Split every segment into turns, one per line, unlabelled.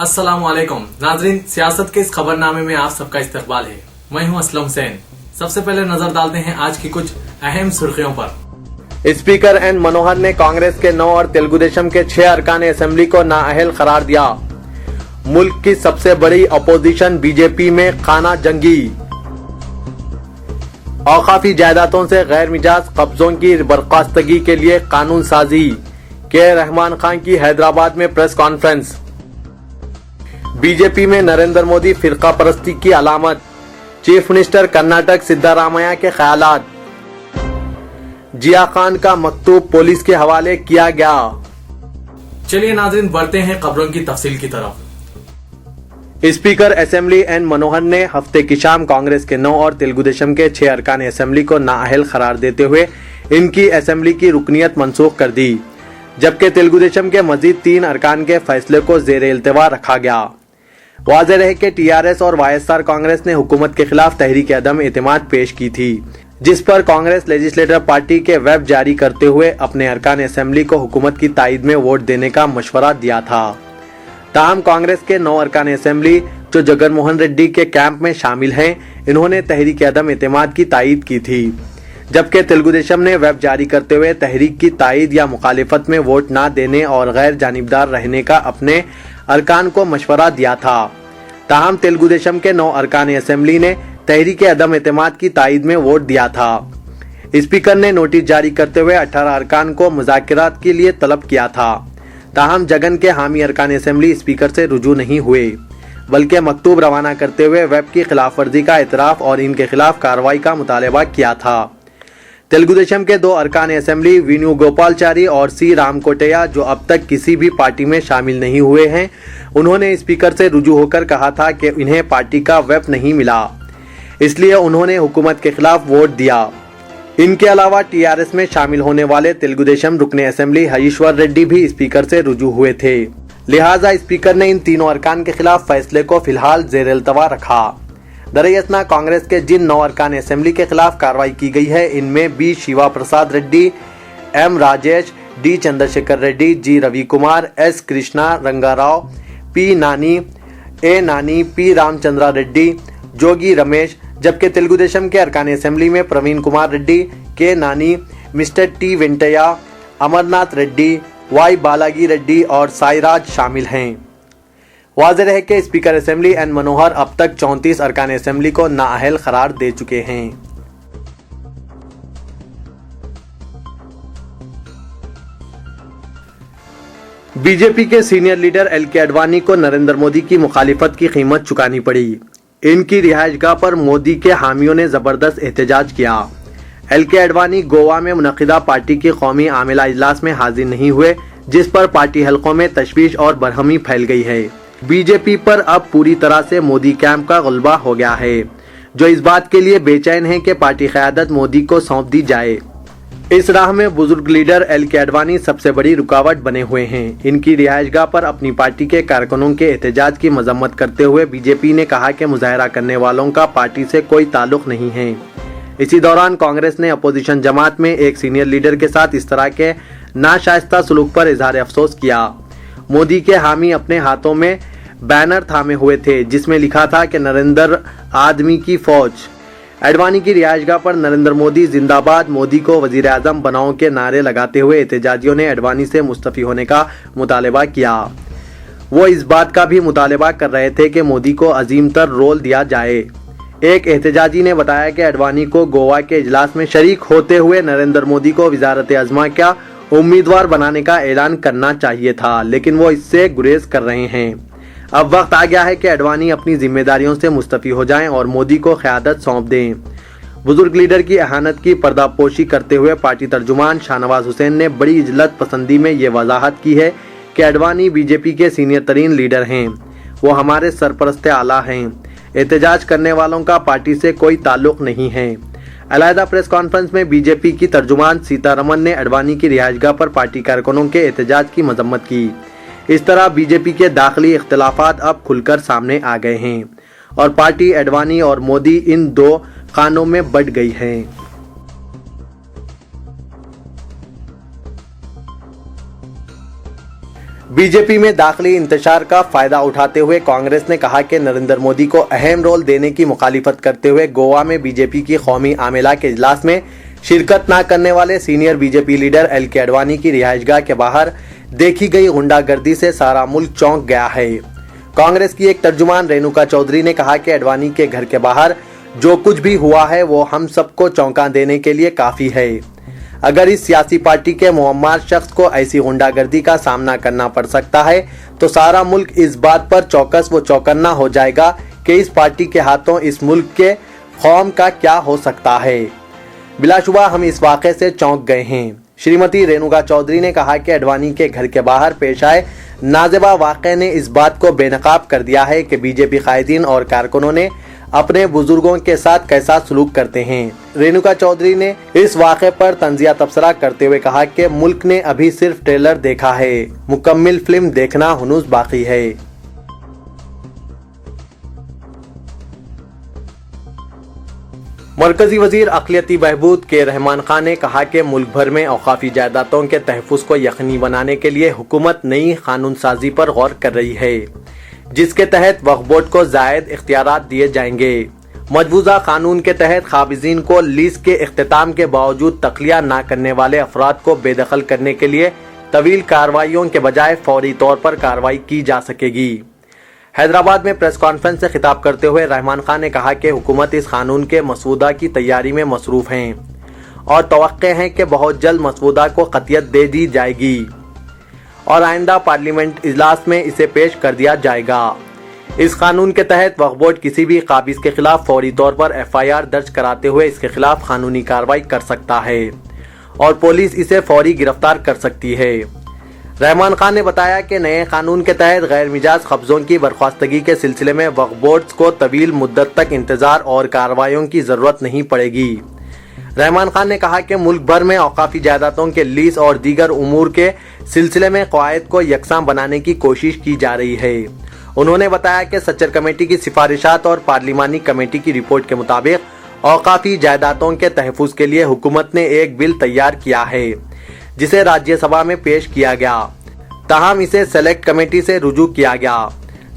अस्सलाम वालेकुम नाजरीन, सियासत के इस खबरनामे में आप सबका इस्तकबाल है। मैं हूं असलम हुसैन। सबसे पहले नजर डालते हैं आज की कुछ अहम सुर्खियों पर।
स्पीकर एन मनोहर ने कांग्रेस के 9 और तेलुगु देशम के 6 अरकान असेंबली को नाअहल करार दिया। मुल्क की सबसे बड़ी अपोजिशन बीजेपी में खाना जंगी। औकाफी जायदादों से गैर मिजाज कब्जों की बर्खास्तगी के लिए कानून साजी। के रहमान खान की हैदराबाद में प्रेस कॉन्फ्रेंस। बीजेपी में नरेंद्र मोदी फिरका परस्ती की अलामत। चीफ मिनिस्टर कर्नाटक सिद्धारामैया के ख्यालात। जिया खान का मकतूब पुलिस के हवाले किया गया।
चलिए नाजरीन, बढ़ते हैं खबरों की तफसील की तरफ।
स्पीकर असेंबली एन मनोहर ने हफ्ते की शाम कांग्रेस के 9 और तेलुगु देशम के 6 अरकान असेंबली को नाअहल करार देते हुए इनकी असेंबली की रुकनीत मनसूख कर दी, जबकि तेलुगु देशम के मजीद 3 अरकान के फैसले को जेर इल्तिवा रखा गया। वाज़ेह रहे कि टीआरएस और वाईएसआर कांग्रेस ने हुकूमत के खिलाफ तहरीक अदम एतमाद पेश की थी, जिस पर कांग्रेस लेजिस्लेटिव पार्टी के वेब जारी करते हुए अपने अरकान असेंबली को हुकूमत की ताईद में वोट देने का मशवरा दिया था। ताहम कांग्रेस के 9 अरकान असेंबली जो जगन मोहन रेड्डी के कैंप में शामिल हैं, इन्होंने तहरीक अदम एतमाद की ताईद की थी, जबकि तेलुगु देशम ने वेब जारी करते हुए तहरीक की ताईद या मुखालिफत में वोट न देने और गैर जानिबदार रहने का अपने अरकान को मशवरा दिया था। ताहम तेलुगु देशम के 9 अरकान असेंबली ने तहरीक अदम एतमाद की ताईद में वोट दिया था। स्पीकर ने नोटिस जारी करते हुए 18 अरकान को मुज़ाकरात के लिए तलब किया था। ताहम जगन के हामी अरकान असेंबली स्पीकर से रुजू नहीं हुए, बल्कि मकतूब रवाना करते हुए वेब की खिलाफ वर्जी का एतराफ और इनके खिलाफ कार्रवाई का मुतालबा किया था। तेलुगु देशम के 2 अरकान असेंबली वेणुगोपालचारी और सी रामकोटैया, जो अब तक किसी भी पार्टी में शामिल नहीं हुए हैं, उन्होंने स्पीकर से रुजू होकर कहा था कि इन्हें पार्टी का वेब नहीं मिला, इसलिए उन्होंने हुकूमत के खिलाफ वोट दिया। इनके अलावा टीआरएस में शामिल होने वाले तेलुगु देशम रुकने असेंबली हरीश्वर रेड्डी भी स्पीकर से रुजू हुए थे, लिहाजा स्पीकर ने इन तीनों अरकान के खिलाफ फैसले को फिलहाल जेर इल्तवा रखा। दरअसल कांग्रेस के जिन 9 अरकान असेंबली के खिलाफ कार्रवाई की गई है, इनमें बी शिवा प्रसाद रेड्डी, एम राजेश, डी चंद्रशेखर रेड्डी, जी रवि कुमार, एस कृष्णा रंगाराव, पी नानी, ए नानी, पी रामचंद्रा रेड्डी, जोगी रमेश, जबकि तेलुगु देशम के अरकान असेंबली में Praveen Kumar Reddy, K Nani, mister T Venkataiah, Amarnath Reddy, Y Balaji Reddy और साईराज शामिल हैं। वाज़ेह रहे कि स्पीकर असेंबली एन मनोहर अब तक 34 अरकान असेंबली को नाअहल करार दे चुके हैं। बीजेपी के सीनियर लीडर एल.के. आडवाणी को नरेंद्र मोदी की मुखालिफत की कीमत चुकानी पड़ी। इनकी रिहाइशगाह पर मोदी के हामियों ने जबरदस्त एहतजाज किया। एल.के. आडवाणी गोवा में मुनक़िदा पार्टी की कौमी आमिला इजलास में हाजिर नहीं हुए, जिस पर पार्टी हलकों में तशवीश और बरहमी फैल गई है। बीजेपी पर अब पूरी तरह से मोदी कैंप का गलबा हो गया है, जो इस बात के लिए बेचैन है कि पार्टी क़यादत मोदी को सौंप दी जाए। इस राह में बुजुर्ग लीडर एल.के. आडवाणी सबसे बड़ी रुकावट बने हुए हैं। इनकी रिहाइशगाह पर अपनी पार्टी के कारकुनों के एहतजाज की मजम्मत करते हुए बीजेपी ने कहा कि मुजाहरा करने वालों का पार्टी से कोई ताल्लुक नहीं है। इसी दौरान कांग्रेस ने अपोजिशन जमात में एक सीनियर लीडर के साथ इस तरह के नाशाइस्ता सलूक पर इजहार अफसोस किया। मोदी के हामी अपने हाथों में बैनर थामे हुए थे, जिसमें लिखा था कि नरेंद्र आदमी की फौज। आडवाणी की रिहाइशगाह पर नरेंद्र मोदी जिंदाबाद, मोदी को वजीर आजम बनाओ के नारे लगाते हुए एहतजाजियों ने आडवाणी से मुस्तफी होने का मुतालबा किया। वो इस बात का भी मुतालबा कर रहे थे कि मोदी को अजीम तर रोल दिया जाए। एक एहतजाजी ने बताया कि आडवाणी को गोवा के इजलास में शरीक होते हुए नरेंद्र मोदी को वजारत आज़मा का उम्मीदवार बनाने का ऐलान करना चाहिए था, लेकिन वो इससे गुरेज कर रहे हैं। अब वक्त आ गया है कि आडवाणी अपनी जिम्मेदारियों से मुस्तफी हो जाएं और मोदी को क़यादत सौंप दें। बुजुर्ग लीडर की अहानत की पर्दापोशी करते हुए पार्टी तर्जुमान शाहनवाज हुसैन ने बड़ी इजलत पसंदी में ये वजाहत की है कि आडवाणी बीजेपी के सीनियर तरीन लीडर हैं, वो हमारे सरपरस्त आला हैं। एहतजाज करने वालों का पार्टी से कोई ताल्लुक नहीं है। अलहदा प्रेस कॉन्फ्रेंस में बीजेपी की तर्जुमान सीतारमन ने आडवाणी की रिहाइशगाह पर पार्टी कारकुनों के एहतजाज की मजम्मत की। इस तरह बीजेपी के दाखिली इख्तलाफात अब खुलकर सामने आ गए हैं और पार्टी आडवाणी और मोदी इन 2 खानों में बंट गई है। बीजेपी में दाखिली इंतशार का फायदा उठाते हुए कांग्रेस ने कहा कि नरेंद्र मोदी को अहम रोल देने की मुखालिफत करते हुए गोवा में बीजेपी की कौमी आमेला के इजलास में शिरकत न करने वाले senior BJP leader LK. Advani की रिहाइशगाह के बाहर देखी गई गुंडागर्दी से सारा मुल्क चौंक गया है। कांग्रेस की एक तर्जुमान रेणुका चौधरी ने कहा कि आडवाणी के घर के बाहर जो कुछ भी हुआ है वो हम सबको चौंका देने के लिए काफी है। अगर इस सियासी पार्टी के मुअम्मार शख्स को ऐसी गुंडागर्दी का सामना करना पड़ सकता है तो सारा मुल्क इस बात पर चौकस व चौकन्ना हो जाएगा कि इस पार्टी के हाथों इस मुल्क के कौम का क्या हो सकता है। बिलाशुबा हम इस वाक़े से चौंक गए हैं। श्रीमती रेणुका चौधरी ने कहा कि आडवाणी के घर के बाहर पेश आए नाज़ेबा वाक़े ने इस बात को बेनकाब कर दिया है कि बीजेपी कायदीन और कारकुनों ने अपने बुजुर्गों के साथ कैसा सलूक करते हैं। रेणुका चौधरी ने इस वाक़े पर तंजिया तबसरा करते हुए कहा कि मुल्क ने अभी सिर्फ ट्रेलर देखा है, मुकम्मल फिल्म देखना हनूज बाकी है। मरकजी वजीर अक़लियती बहबूद के रहमान खान ने कहा कि मुल्क भर में औक़ाफ़ी जायदादों के तहफ़्फ़ुज़ को यकीनी बनाने के लिए हुकूमत नई कानून साजी पर गौर कर रही है, जिसके तहत वक्फ बोर्ड को ज़ायद इख्तियारात दिए जाएंगे। मजबूजा कानून के तहत क़ाबिज़ीन को लीज़ के इख्तिताम के बावजूद तख्लिया न करने वाले अफराद को बेदखल करने के लिए तवील कार्रवाइयों के बजाय फौरी तौर पर कार्रवाई की जा सकेगी। हैदराबाद में प्रेस कॉन्फ्रेंस से खिताब करते हुए रहमान खान ने कहा कि हुकूमत इस कानून के मसौदा की तैयारी में मसरूफ़ हैं और तवक्के हैं कि बहुत जल्द मसौदा को क़तियत दे दी जाएगी और आइंदा पार्लियामेंट इजलास में इसे पेश कर दिया जाएगा। इस कानून के तहत वक्फ बोर्ड किसी भी काबिज के खिलाफ फौरी तौर पर FIR दर्ज कराते हुए इसके खिलाफ कानूनी कार्रवाई कर सकता है और पुलिस इसे फौरी गिरफ्तार कर सकती है। रहमान खान ने बताया कि नए कानून के तहत गैर मिजाज कब्जों की बर्खास्तगी के सिलसिले में वक्फ बोर्ड को तवील मुद्दत तक इंतजार और कार्रवाइयों की जरूरत नहीं पड़ेगी। रहमान खान ने कहा कि मुल्क भर में औक़ाफ़ी जायदादों के लीज और दीगर उमूर के सिलसिले में क़वायद को यकसां बनाने की कोशिश की जा रही है। उन्होंने बताया कि सच्चर कमेटी की सिफारिशात और पार्लिमानी कमेटी की रिपोर्ट के मुताबिक औक़ाफ़ी जायदादों के तहफ़्फ़ुज़ के लिए हुकूमत ने एक बिल तैयार किया है जिसे राज्यसभा में पेश किया गया, ताहम इसे सेलेक्ट कमेटी से रुजू किया गया।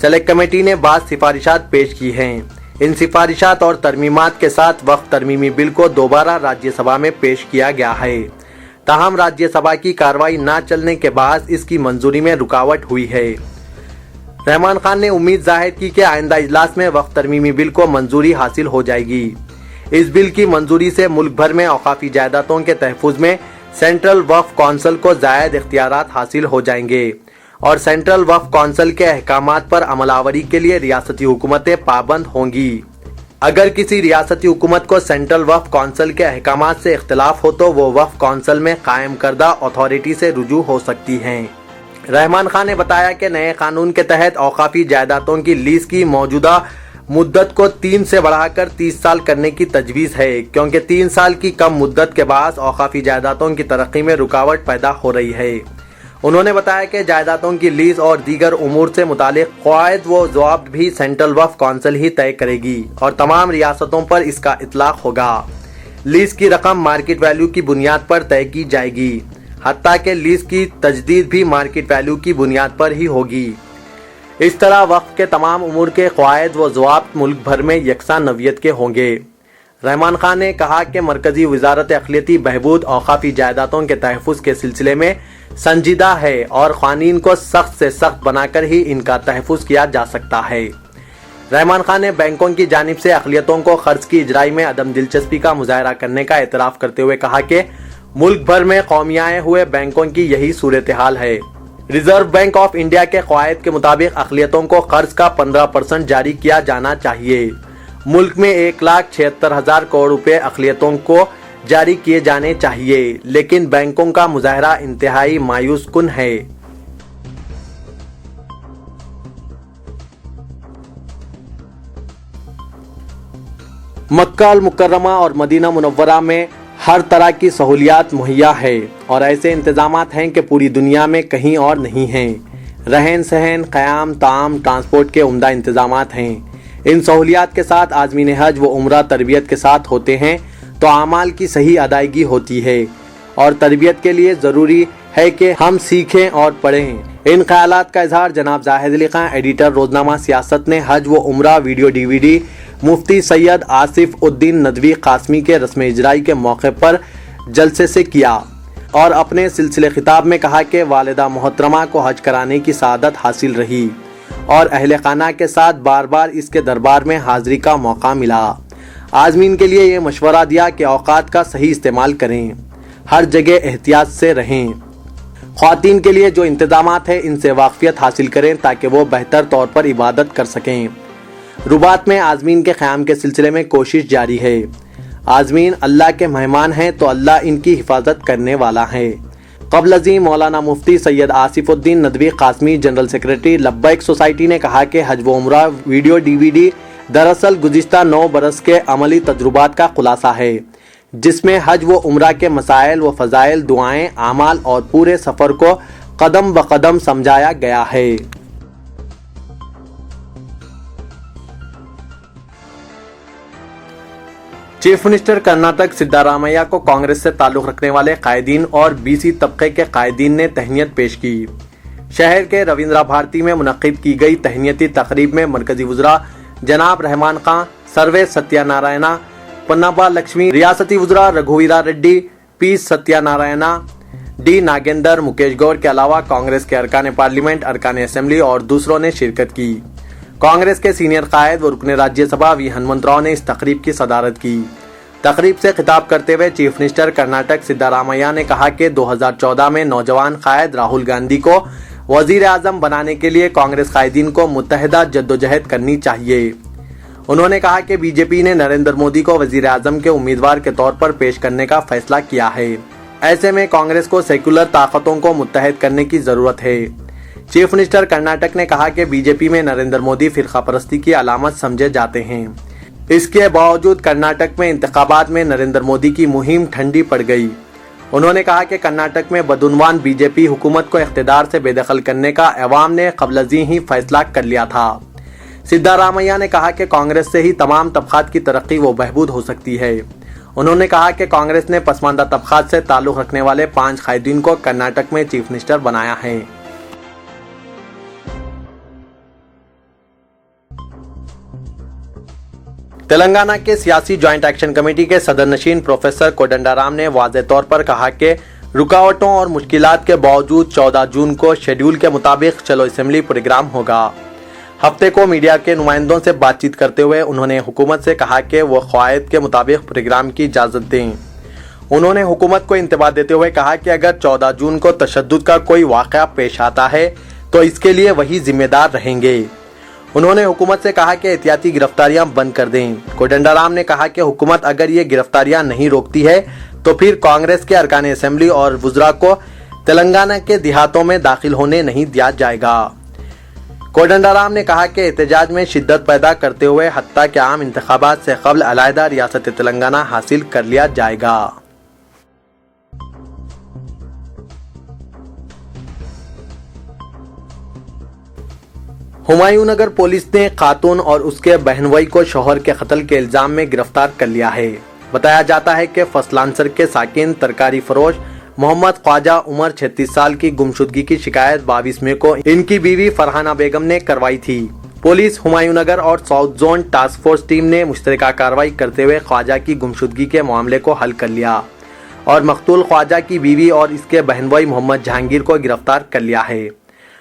सेलेक्ट कमेटी ने बाज़ सिफारिशात पेश की हैं। इन सिफारिशात और तरमीमात के साथ वक्फ तरमीमी बिल को दोबारा राज्यसभा में पेश किया गया है, ताहम राज्यसभा की कार्रवाई न चलने के बाद इसकी मंजूरी में रुकावट हुई है। रहमान खान ने उम्मीद जाहिर की कि आइंदा इजलास में वक्फ तरमीमी बिल को मंजूरी हासिल हो जाएगी। इस बिल की मंजूरी से मुल्क भर में औक़ाफ़ी जायदादों के तहफ़्फ़ुज़ में सेंट्रल वक्फ कौंसिल को ज़ायद इख्तियारात हासिल हो जाएंगे और सेंट्रल वक्फ कौंसिल के अहकामात पर अमलावरी के लिए रियासती हुकूमतें पाबंद होंगी। अगर किसी रियासती हुकूमत को सेंट्रल वक्फ कौंसिल के अहकामात से इख्तिलाफ हो तो वो वक्फ कौंसिल में कायम करदा अथॉरिटी से रुजू हो सकती हैं। रहमान खान ने बताया कि नए कानून के तहत औक़ाफ़ी जायदादों की लीज़ की मौजूदा मुद्दत को 3 से बढ़ाकर 30 साल करने की तजवीज़ है, क्योंकि 3 साल की कम मुद्दत के बाद औक़ाफ़ी जायदादों की तरक्की में रुकावट पैदा हो रही है। उन्होंने बताया कि जायदादों की लीज और दीगर उमूर से मुतालिक क़वायद व ज़वाब्त भी सेंट्रल वक्फ कौंसिल ही तय करेगी और तमाम रियासतों पर इसका इतलाक़ होगा। लीज की रकम मार्केट वैल्यू की बुनियाद पर तय की जाएगी, हत्ता कि लीज की तजदीद भी मार्केट वैल्यू की बुनियाद पर ही होगी। इस तरह वक्फ के तमाम उमूर के क़वायद व ज़वाब्त मुल्क भर में यकसा नौइयत के होंगे। रहमान खान ने कहा कि मरकजी वज़ारत अक़लियती बहबूद औक़ाफ़ी जायदादों के तहफ़्फ़ुज़ के सिलसिले में संजीदा है और क़ानीन को सख्त से सख्त बनाकर ही इनका तहफ़्फ़ुज़ किया जा सकता है। रहमान खान ने बैंकों की जानिब से अक़लियतों को क़र्ज़ की इजराई में अदम दिलचस्पी का मुज़ाहरा करने का एतराफ़ करते हुए कहा कि मुल्क भर में कौमियाए हुए बैंकों की यही सूरत हाल है। रिजर्व बैंक ऑफ इंडिया के क़वायद के मुताबिक अक़लियतों को क़र्ज़ का 15% जारी किया जाना चाहिए। मुल्क में 1,76,000 करोड़ रुपए अक़लियतों को जारी किए जाने चाहिए, लेकिन बैंकों का मुज़ाहरा इंतहाई मायूस कुन है। मक्का अल मुकर्रमा और मदीना मुनव्वरा में हर तरह की सहूलियात मुहैया है और ऐसे इंतजामात हैं कि पूरी दुनिया में कहीं और नहीं हैं। रहन सहन, क़याम, ताम, ट्रांसपोर्ट के उम्दा इंतजामात हैं। इन सहूलियात के साथ आज़मीन हज व उम्रा तरबियत के साथ होते हैं तो आमाल की सही अदायगी होती है और तरबियत के लिए ज़रूरी है कि हम सीखें और पढ़ें। इन ख्यालात का इजहार जनाब जाहिद अली खां, एडिटर रोजनामा सियासत ने हज व उम्रा वीडियो DVD मुफ्ती सैयद आसिफ उद्दीन नदवी कासमी के रस्म इजराई के मौके पर जलसे से किया और अपने सिलसिले खिताब में कहा कि वालिदा मोहतरमा को हज कराने की सआदत हासिल रही और अहले खाना के साथ बार बार इसके दरबार में हाजिरी का मौका मिला। आज़मीन के लिए ये मशवरा दिया कि औकात का सही इस्तेमाल करें, हर जगह एहतियात से रहें, ख्वातीन के लिए जो इंतजामात है इनसे वाकफियत हासिल करें ताकि वो बेहतर तौर पर इबादत कर सकें। रुबात में आज़मीन के क़याम के सिलसिले में कोशिश जारी है। आज़मीन अल्लाह के मेहमान हैं तो अल्लाह इनकी हिफाजत करने वाला है। क़ब्ल अज़ीं मौलाना मुफ्ती सैयद आसिफुद्दीन नदवी कासमी, जनरल सेक्रेटरी लब्बैक सोसाइटी ने कहा कि हज व उम्रा वीडियो DVD दरअसल गुज़िश्ता 9 बरस के अमली तजुर्बात का खुलासा है, जिसमें हज व उम्रा के मसाइल व फ़ज़ाइल, दुआएं, आमाल और पूरे सफ़र को कदम ब कदम समझाया गया है। चीफ मिनिस्टर कर्नाटक सिद्धारामैया को कांग्रेस से ताल्लुक रखने वाले कायदीन और BC तबके के कायदीन ने तहनीत पेश की। शहर के रविंद्रा भारती में मुनक्किद की गई तहनीती तकरीब में मरकजी वज़रा जनाब रहमान खां, सर्वे सत्यानारायणा, पन्नाबा लक्ष्मी, रियासती वज़रा रघुवीरा रेड्डी, P सत्यानारायणा, D नागेंदर, मुकेश गौर के अलावा कांग्रेस के अरकान पार्लियामेंट, अरकान असेंबली और दूसरों ने शिरकत की। कांग्रेस के सीनियर कायद व रुकन राज्यसभा V हनुमंतराव ने इस तकरीब की सदारत की। तकरीब से खिताब करते हुए चीफ मिनिस्टर कर्नाटक सिद्धारामैया ने कहा कि 2014 में नौजवान कायद राहुल गांधी को वजीर आजम बनाने के लिए कांग्रेस कायदीन को मुत्तहिदा जद्दोजहद करनी चाहिए। उन्होंने कहा कि BJP ने नरेंद्र मोदी को वजीर आजम के उम्मीदवार के तौर पर पेश करने का फैसला किया है। ऐसे में कांग्रेस को सेक्युलर ताकतों को मुत्तहद करने की जरूरत है। चीफ मिनिस्टर कर्नाटक ने कहा कि BJP में नरेंद्र मोदी फिरका परस्ती की अलामत समझे जाते हैं। इसके बावजूद कर्नाटक में इंतखाबात में नरेंद्र मोदी की मुहिम ठंडी पड़ गई। उन्होंने कहा कि कर्नाटक में बदउनवान BJP हुकूमत को इख्तिदार से बेदखल करने का अवाम ने क़ब्ल ही फैसला कर लिया था। सिद्धारामैया ने कहा कि कांग्रेस से ही तमाम तबक़ात की तरक्की व बहबूद हो सकती है। उन्होंने कहा कि कांग्रेस ने पसमानदा तबक़ात से ताल्लुक़ रखने वाले 5 कायदीन को कर्नाटक में चीफ मिनिस्टर बनाया है। तेलंगाना के सियासी ज्वाइंट एक्शन कमेटी के सदर नशीन प्रोफेसर कोदंडाराम ने वाज़ेह तौर पर कहा कि रुकावटों और मुश्किलात के बावजूद 14 जून को शेड्यूल के मुताबिक चलो असेंबली प्रोग्राम होगा। हफ्ते को मीडिया के नुमाइंदों से बातचीत करते हुए उन्होंने हुकूमत से कहा कि वो क़वायद के मुताबिक प्रोग्राम की इजाज़त दें। उन्होंने हुकूमत को इंतबाह देते हुए कहा कि अगर 14 जून को तशद्दुद का कोई वाक़या पेश आता है तो इसके लिए वही जिम्मेदार रहेंगे। उन्होंने हुकूमत से कहा कि एहतियाती गिरफ्तारियां बंद कर दें। कोदंडाराम ने कहा कि हुकूमत अगर ये गिरफ्तारियां नहीं रोकती है तो फिर कांग्रेस के अरकान असेंबली और वुज़रा को तेलंगाना के देहातों में दाखिल होने नहीं दिया जाएगा। कोदंडाराम ने कहा कि एहतजाज में शिद्दत पैदा करते हुए हत्ता के आम इंतखाबात से क़ब्ल अलहदा रियासत तेलंगाना हासिल कर लिया जाएगा। हुमायूंनगर पुलिस ने खातून और उसके बहनोई को शौहर के कत्ल के इल्जाम में गिरफ्तार कर लिया है। बताया जाता है कि फसलांसर के साकिन तरकारी फरोश मोहम्मद ख्वाजा उमर 36 साल की गुमशुदगी की शिकायत 22 मई को इनकी बीवी फरहाना बेगम ने करवाई थी। पुलिस, हुमायूंनगर और south zone task force team ने मुश्तरका कार्रवाई करते हुए ख्वाजा की गुमशुदगी के मामले को हल कर लिया और मकतूल ख्वाजा की बीवी और इसके बहनोई मोहम्मद जहांगीर को गिरफ्तार कर लिया है।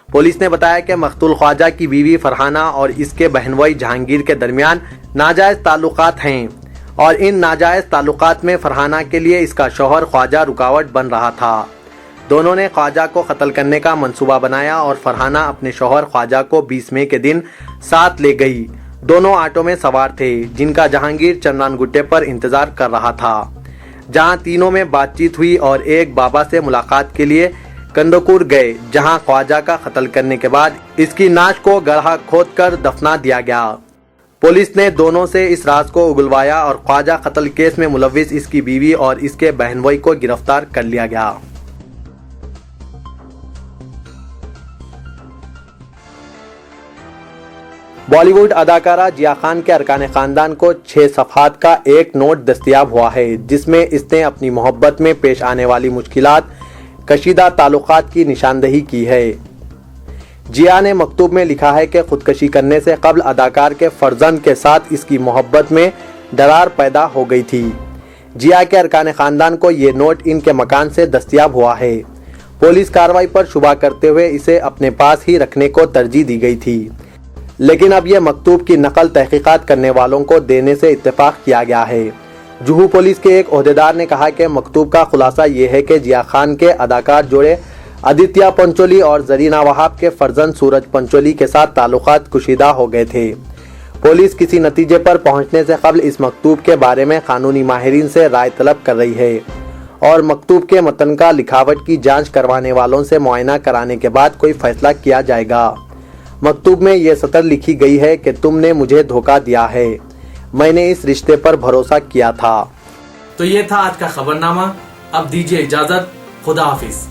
पुलिस ने बताया कि मकतूल ख्वाजा की बीवी फरहाना और इसके बहनोई जहांगीर के दरमियान नाजायज ताल्लुकात हैं और इन नाजायज ताल्लुकात में फरहाना के लिए इसका शौहर ख्वाजा रुकावट बन रहा था। दोनों ने ख्वाजा को कत्ल करने का मंसूबा बनाया और फरहाना अपने शौहर ख्वाजा को 20 मई के दिन साथ ले गई। दोनों ऑटो में सवार थे जिनका जहांगीर चन्नान गुट्टे पर इंतजार कर रहा था, जहां तीनों में बातचीत हुई और एक बाबा से मुलाकात के लिए कंदकूर गए, जहां ख्वाजा का कत्ल करने के बाद इसकी नाश को गड्ढा खोदकर दफना दिया गया। पुलिस ने दोनों से इस राज को उगलवाया और ख्वाजा कत्ल केस में मुलविस इसकी बीवी और इसके बहनोई को गिरफ्तार कर लिया गया। बॉलीवुड अदाकारा जिया खान के अरकान खानदान को 6 सफ़हात का एक नोट दस्तयाब हुआ है, जिसमें इसने अपनी मोहब्बत में पेश आने वाली मुश्किलात, कशीदा ताल्लुकात की निशानदही की है। जिया ने मकतूब में लिखा है कि खुदकशी करने से कबल अदाकार के फर्जंद के साथ इसकी मोहब्बत में दरार पैदा हो गई थी। जिया के अरकान खानदान को ये नोट इनके मकान से दस्तयाब हुआ है। पुलिस कार्रवाई पर शुबा करते हुए इसे अपने पास ही रखने को तरजीह दी गई थी, लेकिन अब यह मकतूब की नकल तहकीकात करने वालों को देने से इत्तेफाक किया गया है। जुहू पुलिस के एक ओहदेदार ने कहा कि मकतूब का खुलासा ये है कि जिया खान के अदाकार जोड़े आदित्य पंचोली और जरीना वहाब के फर्जंद सूरज पंचोली के साथ ताल्लुकात कुशीदा हो गए थे। पुलिस किसी नतीजे पर पहुंचने से कबल इस मकतूब के बारे में कानूनी माहिरीन से राय तलब कर रही है और मकतूब के मतन का लिखावट की जांच करवाने वालों से मुआयना कराने के बाद कोई फैसला किया जाएगा। मकतूब में ये सतर लिखी गई है कि तुमने मुझे धोखा दिया है, मैंने इस रिश्ते पर भरोसा किया था।
तो ये था आज का खबरनामा। अब दीजिए इजाजत, खुदा हाफिज।